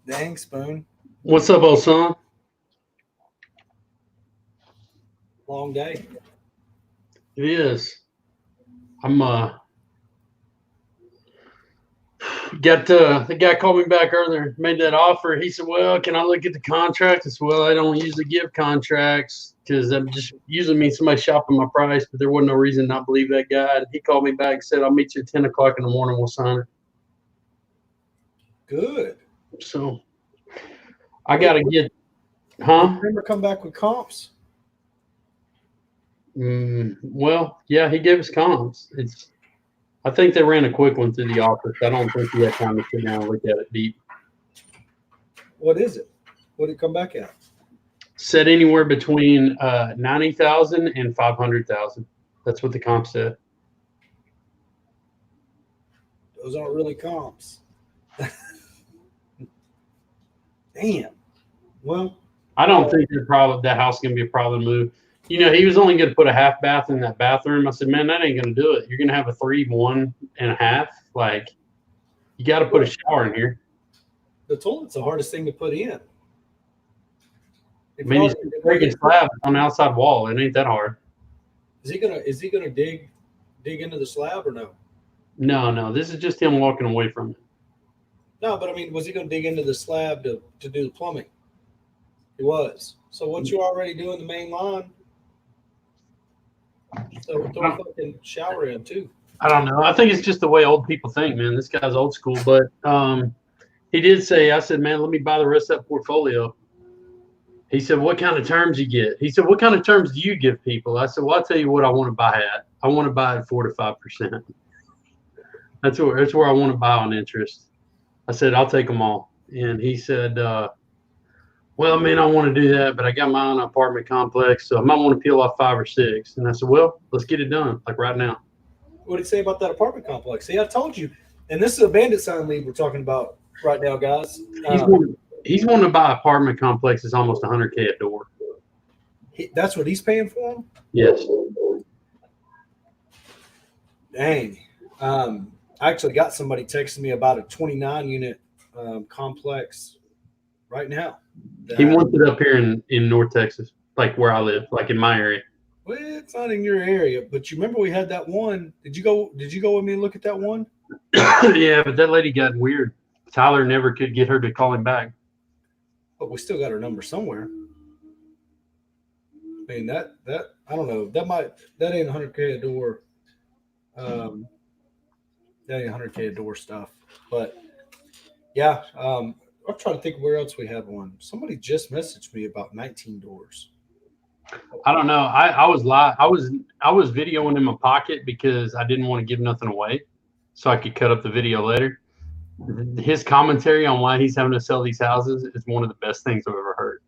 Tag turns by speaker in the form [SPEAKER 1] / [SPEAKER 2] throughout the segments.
[SPEAKER 1] Dang, Spoon.
[SPEAKER 2] What's up, old son?
[SPEAKER 1] Long day.
[SPEAKER 2] It is. I'm got the guy called me back earlier, made that offer. He said, "Well, can I look at the contract?" I said, "Well, I don't usually give contracts because I'm just usually mean somebody shopping my price, but there wasn't no reason to not believe that guy." And he called me back and said, "I'll meet you at 10 o'clock in the morning. We'll sign it."
[SPEAKER 1] Good.
[SPEAKER 2] So I gotta get,
[SPEAKER 1] Remember, come back with comps.
[SPEAKER 2] Well, yeah, he gave us comps. I think they ran a quick one through the office. I don't think he had time to sit down and look at it deep.
[SPEAKER 1] What is it? What did it come back at?
[SPEAKER 2] Said anywhere between 90,000 and 500,000. That's what the comp said.
[SPEAKER 1] Those aren't really comps. Damn. Well,
[SPEAKER 2] I don't think that house is going to be a problem to move. You know, he was only going to put a half bath in that bathroom. I said, man, that ain't going to do it. You're going to have a 3, 1.5. Like, you got to put a shower in here.
[SPEAKER 1] The toilet's the hardest thing to put in.
[SPEAKER 2] I mean, he's breaking slab on the outside wall. It ain't that hard.
[SPEAKER 1] Is he gonna dig into the slab or no?
[SPEAKER 2] No. This is just him walking away from it.
[SPEAKER 1] No, but I mean, was he gonna dig into the slab to do the plumbing? He was. So once you're already doing the main line, so throw a fucking shower in too.
[SPEAKER 2] I don't know. I think it's just the way old people think, man. This guy's old school, but he did say, I said, man, let me buy the rest of that portfolio. He said, what kind of terms you get? He said, what kind of terms do you give people? I said, well, I'll tell you what I want to buy at. I want to buy at 4 to 5%. That's where I want to buy on interest. I said, I'll take them all. And he said, well, man, I want to do that, but I got my own apartment complex, so I might want to peel off 5 or 6. And I said, well, let's get it done, like right now.
[SPEAKER 1] What did he say about that apartment complex? See, I told you. And this is a bandit sign lead we're talking about right now, guys.
[SPEAKER 2] He's wanting to buy apartment complexes almost $100K a door.
[SPEAKER 1] That's what he's paying for them?
[SPEAKER 2] Yes.
[SPEAKER 1] Dang. I actually got somebody texting me about a 29-unit complex right now.
[SPEAKER 2] He wants it up here in North Texas, like where I live, like in my area.
[SPEAKER 1] Well, it's not in your area, but you remember we had that one. Did you go with me and look at that one?
[SPEAKER 2] Yeah, but that lady got weird. Tyler never could get her to call him back.
[SPEAKER 1] But we still got her number somewhere. I mean, that I don't know. That ain't 100K a door. That ain't 100K a door stuff. But yeah, I'm trying to think where else we had one. Somebody just messaged me about 19 doors.
[SPEAKER 2] I don't know. I was videoing in my pocket because I didn't want to give nothing away, so I could cut up the video later. His commentary on why he's having to sell these houses is one of the best things I've ever heard.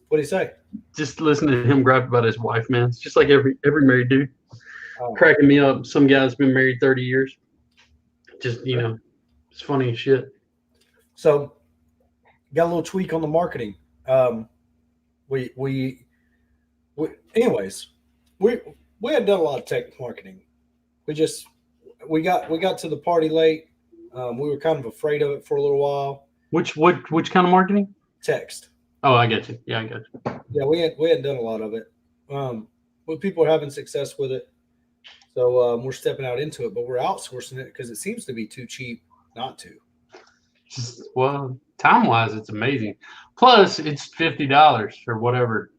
[SPEAKER 1] What did he say?
[SPEAKER 2] Just listening to him gripe about his wife, man. It's just like every married dude. Cracking me up. Some guy's been married 30 years. Just, it's funny as shit.
[SPEAKER 1] So, got a little tweak on the marketing. Anyways, we hadn't done a lot of tech marketing. We got to the party late. We were kind of afraid of it for a little while.
[SPEAKER 2] Which kind of marketing?
[SPEAKER 1] Text.
[SPEAKER 2] Oh, I get you. Yeah, I get you.
[SPEAKER 1] Yeah, we hadn't done a lot of it. But people are having success with it. So we're stepping out into it, but we're outsourcing it because it seems to be too cheap not to.
[SPEAKER 2] Well, time-wise, it's amazing. Plus, it's $50 or whatever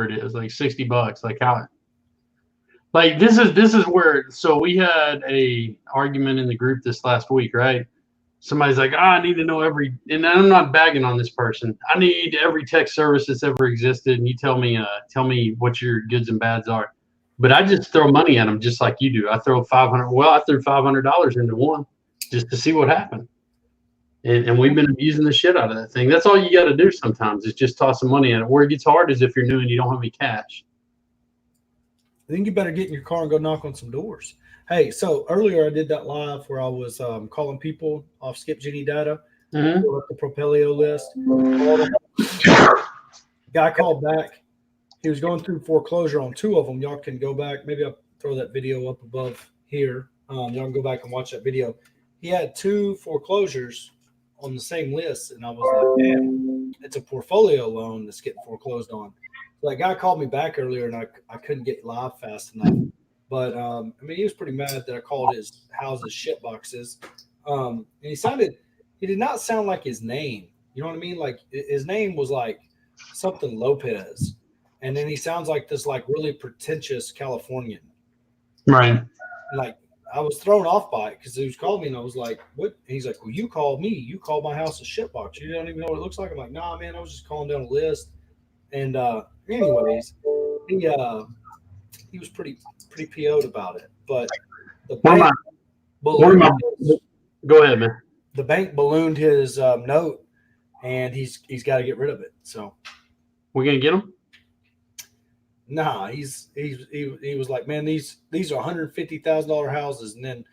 [SPEAKER 2] it is, like $60. Like how? Like this is where. So we had a argument in the group this last week, right? Somebody's like, I need to know and I'm not bagging on this person. I need every tech service that's ever existed, and you tell me what your goods and bads are. But I just throw money at them just like you do. I throw $500. Well, I threw $500 into one just to see what happened. And we've been abusing the shit out of that thing. That's all you got to do sometimes is just toss some money at it. Where it gets hard is if you're new and you don't have any cash.
[SPEAKER 1] I think you better get in your car and go knock on some doors. Hey, so earlier I did that live where I was calling people off Skip Genie data, the Propelio list. Guy called back. He was going through foreclosure on 2 of them. Y'all can go back. Maybe I'll throw that video up above here. Y'all can go back and watch that video. He had 2 foreclosures on the same list, and I was like, man, it's a portfolio loan that's getting foreclosed on. So that guy called me back earlier, and I couldn't get live fast enough. But I mean, he was pretty mad that I called his houses shit boxes. And he did not sound like his name. You know what I mean? Like his name was like something Lopez, and then he sounds like this like really pretentious Californian.
[SPEAKER 2] Right.
[SPEAKER 1] Like I was thrown off by it because he was calling me, and I was like, "What?" And he's like, "Well, you called me. You called my house a shit box. You don't even know what it looks like." I'm like, "Nah, man. I was just calling down a list." And anyways, he uh, he was pretty PO'd about it. But the
[SPEAKER 2] One of my,
[SPEAKER 1] bank
[SPEAKER 2] one of
[SPEAKER 1] ballooned
[SPEAKER 2] my,
[SPEAKER 1] his,
[SPEAKER 2] go ahead, man.
[SPEAKER 1] the bank ballooned his note, and he's got to get rid of it. So
[SPEAKER 2] We're gonna get them.
[SPEAKER 1] nah, he was like, man, these are $150,000 houses, and then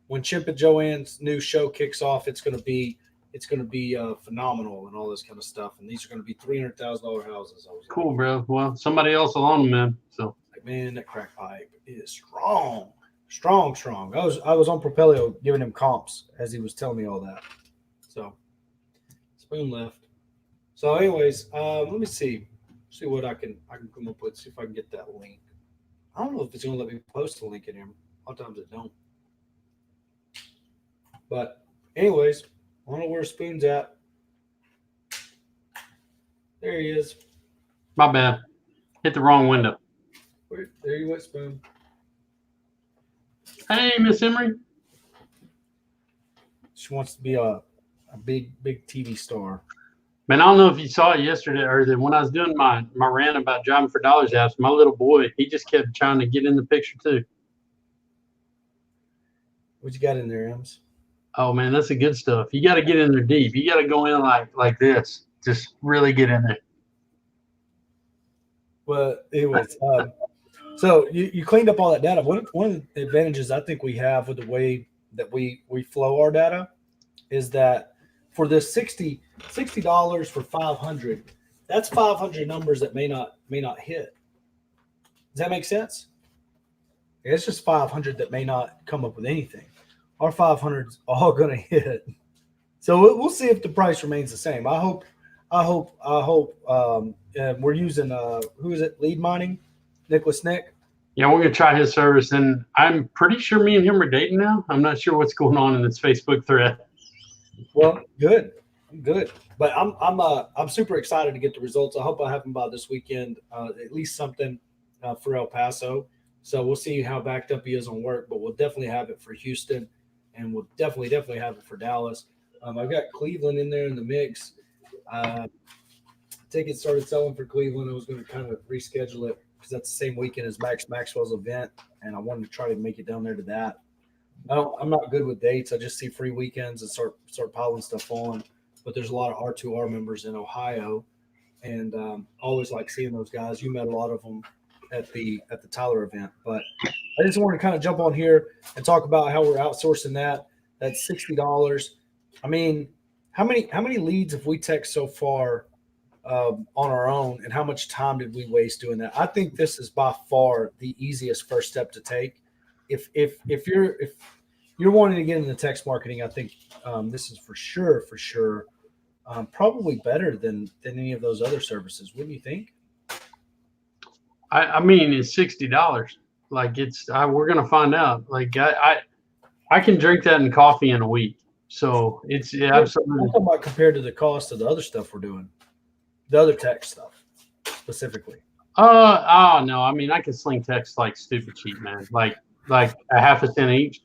[SPEAKER 1] when Chimp and Joanne's new show kicks off, it's gonna be phenomenal and all this kind of stuff, and these are gonna be $300,000 houses. I was
[SPEAKER 2] Cool, bro. Well, somebody else will own them, man. So
[SPEAKER 1] like, man, that crack pipe is strong, strong, strong. I was on Propelio giving him comps as he was telling me all that. So Spoon left. So, anyways, let me see what I can come up with. See if I can get that link. I don't know if it's gonna let me post a link in here. A lot of times it don't. But anyways, I don't know where Spoon's at. There he is.
[SPEAKER 2] my bad. Hit the wrong window.
[SPEAKER 1] There you went, Spoon.
[SPEAKER 2] Hey, Miss Emery.
[SPEAKER 1] She wants to be a big TV star.
[SPEAKER 2] Man, I don't know if you saw it yesterday or that when I was doing my rant about driving for dollars apps, my little boy, he just kept trying to get in the picture too.
[SPEAKER 1] What you got in there, Ems?
[SPEAKER 2] Oh man, that's the good stuff. You got to get in there deep. You got to go in like this. Just really get in there.
[SPEAKER 1] Well, anyways, so you cleaned up all that data. One of the advantages I think we have with the way that we flow our data is that for this $60 for 500, that's 500 numbers that may not hit. Does that make sense? It's just 500 that may not come up with anything. Our 500's all going to hit. So we'll see if the price remains the same. I hope. We're using who is it? Lead mining, Nicholas Nick.
[SPEAKER 2] Yeah, we're gonna try his service, and I'm pretty sure me and him are dating now. I'm not sure what's going on in this Facebook thread.
[SPEAKER 1] Well, good, good. But I'm super excited to get the results. I hope I have them by this weekend. At least something for El Paso. So we'll see how backed up he is on work, but we'll definitely have it for Houston, and we'll definitely have it for Dallas. I've got Cleveland in there in the mix. Tickets started selling for Cleveland. I was going to kind of reschedule it because that's the same weekend as Max Maxwell's event, and I wanted to try to make it down there to that. I'm not good with dates. I just see free weekends and start piling stuff on. But there's a lot of R2R members in Ohio, and always like seeing those guys. You met a lot of them at the Tyler event, but I just want to kind of jump on here and talk about how we're outsourcing that. That's $60. I mean, how many leads have we text so far on our own, and how much time did we waste doing that? I think this is by far the easiest first step to take. If you're wanting to get into text marketing, I think this is for sure probably better than any of those other services. Wouldn't you think?
[SPEAKER 2] I mean, it's $60. Like we're gonna find out. Like I can drink that in coffee in a week. So it's absolutely.
[SPEAKER 1] I'm talking about compared to the cost of the other stuff we're doing, the other tech stuff specifically.
[SPEAKER 2] Oh no, I mean I can sling text like stupid cheap, man. Like a half a cent each.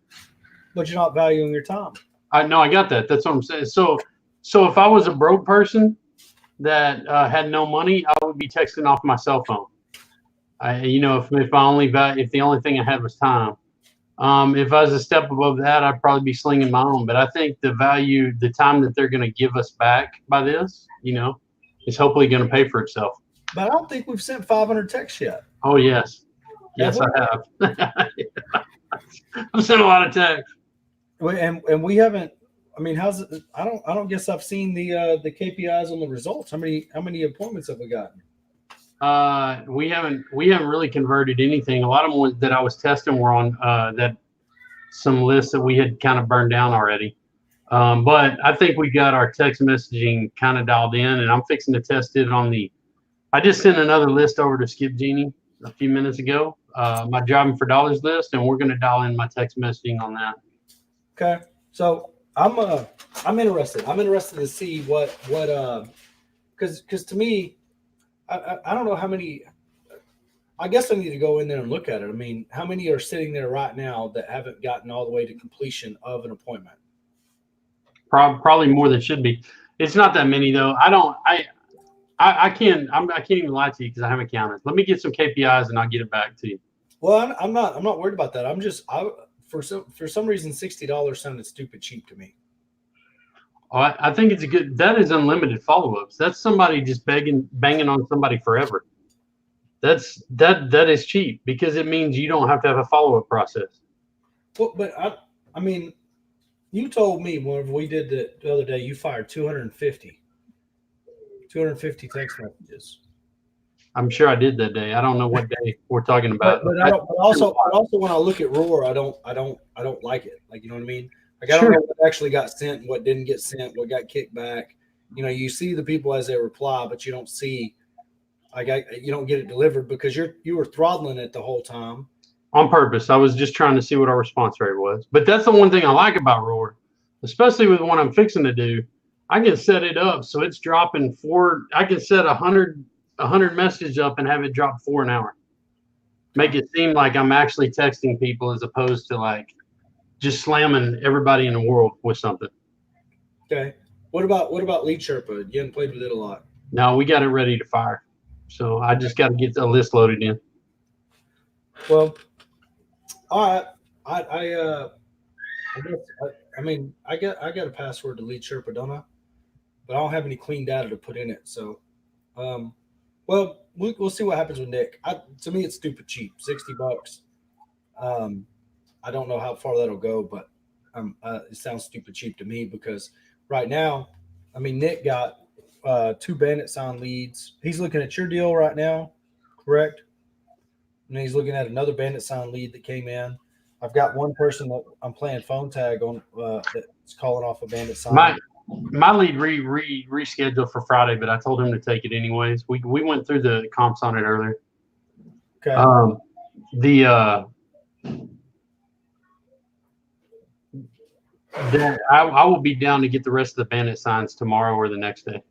[SPEAKER 1] But you're not valuing your time.
[SPEAKER 2] I got that. That's what I'm saying. So if I was a broke person that had no money, I would be texting off my cell phone. If the only thing I had was time. If I was a step above that, I'd probably be slinging my own. But I think the time that they're going to give us back by this, is hopefully going to pay for itself.
[SPEAKER 1] But I don't think we've sent 500 texts yet.
[SPEAKER 2] Oh yes, I have. I've sent a lot of texts.
[SPEAKER 1] And we haven't. I mean, how's it? I don't guess I've seen the KPIs on the results. How many appointments have we gotten?
[SPEAKER 2] We haven't really converted anything. A lot of them that I was testing were on that some lists that we had kind of burned down already. But I think we got our text messaging kind of dialed in, and I'm fixing to test it on the. I just sent another list over to Skip Genie a few minutes ago, my driving for dollars list, and we're going to dial in my text messaging on that.
[SPEAKER 1] Okay. So I'm interested. I'm interested to see what because to me, I don't know how many. I guess I need to go in there and look at it. I mean, how many are sitting there right now that haven't gotten all the way to completion of an appointment?
[SPEAKER 2] Probably more than should be. It's not that many though. I don't. I can't even lie to you because I haven't counted. Let me get some KPIs and I'll get it back to you.
[SPEAKER 1] Well, I'm not worried about that. For some reason $60 sounded stupid cheap to me.
[SPEAKER 2] Oh, I think it's a good. That is unlimited follow-ups. That's somebody just banging on somebody forever. That is cheap because it means you don't have to have a follow-up process.
[SPEAKER 1] Well, but I mean, you told me whenever we did the other day, you fired 250 text messages.
[SPEAKER 2] I'm sure I did that day. I don't know what day we're talking about.
[SPEAKER 1] But I don't. But also, when I look at Roar, I don't like it. Like, you know what I mean? Like, I don't
[SPEAKER 2] Sure.
[SPEAKER 1] know what actually got sent, and what didn't get sent, what got kicked back. You know, you see the people as they reply, but you don't see. You don't get it delivered because you were throttling it the whole time.
[SPEAKER 2] On purpose. I was just trying to see what our response rate was. But that's the one thing I like about Roar, especially with what I'm fixing to do. I can set it up so it's dropping four. I can set 100 messages up and have it drop 4 an hour. Make it seem like I'm actually texting people as opposed to like just slamming everybody in the world with something.
[SPEAKER 1] Okay. What about Lead Sherpa? You haven't played with it a lot.
[SPEAKER 2] No, we got it ready to fire. So I just got to get a list loaded in.
[SPEAKER 1] Well, all right. I guess I mean I got a password to Lead Sherpa, don't I? But I don't have any clean data to put in it. So, well, we'll see what happens with Nick. To me, it's stupid cheap, $60. Um, I don't know how far that'll go, but it sounds stupid cheap to me because right now, I mean, Nick got 2 bandit sign leads. He's looking at your deal right now, correct? And he's looking at another bandit sign lead that came in. I've got one person that I'm playing phone tag on that's calling off a bandit sign.
[SPEAKER 2] My lead rescheduled for Friday, but I told him to take it anyways. We went through the comps on it earlier.
[SPEAKER 1] Okay.
[SPEAKER 2] I will be down to get the rest of the bandit signs tomorrow or the next day.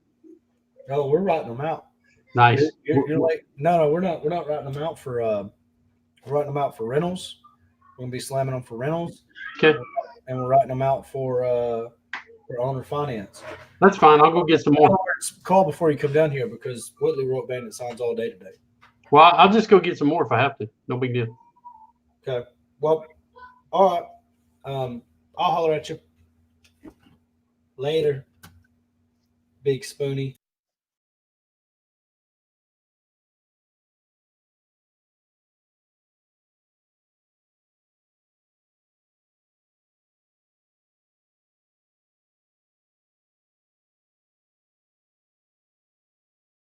[SPEAKER 1] No, we're writing them out.
[SPEAKER 2] Nice.
[SPEAKER 1] You're like, no, we're not writing them out for we're writing them out for rentals. We're gonna be slamming them for rentals.
[SPEAKER 2] Okay.
[SPEAKER 1] And we're writing them out for owner finance.
[SPEAKER 2] That's fine. I'll go get some more.
[SPEAKER 1] Call before you come down here because Whitley wrote bandit signs all day today.
[SPEAKER 2] Well, I'll just go get some more if I have to. No big deal.
[SPEAKER 1] Okay. Well, all right. I'll holler at you later, Big Spoonie.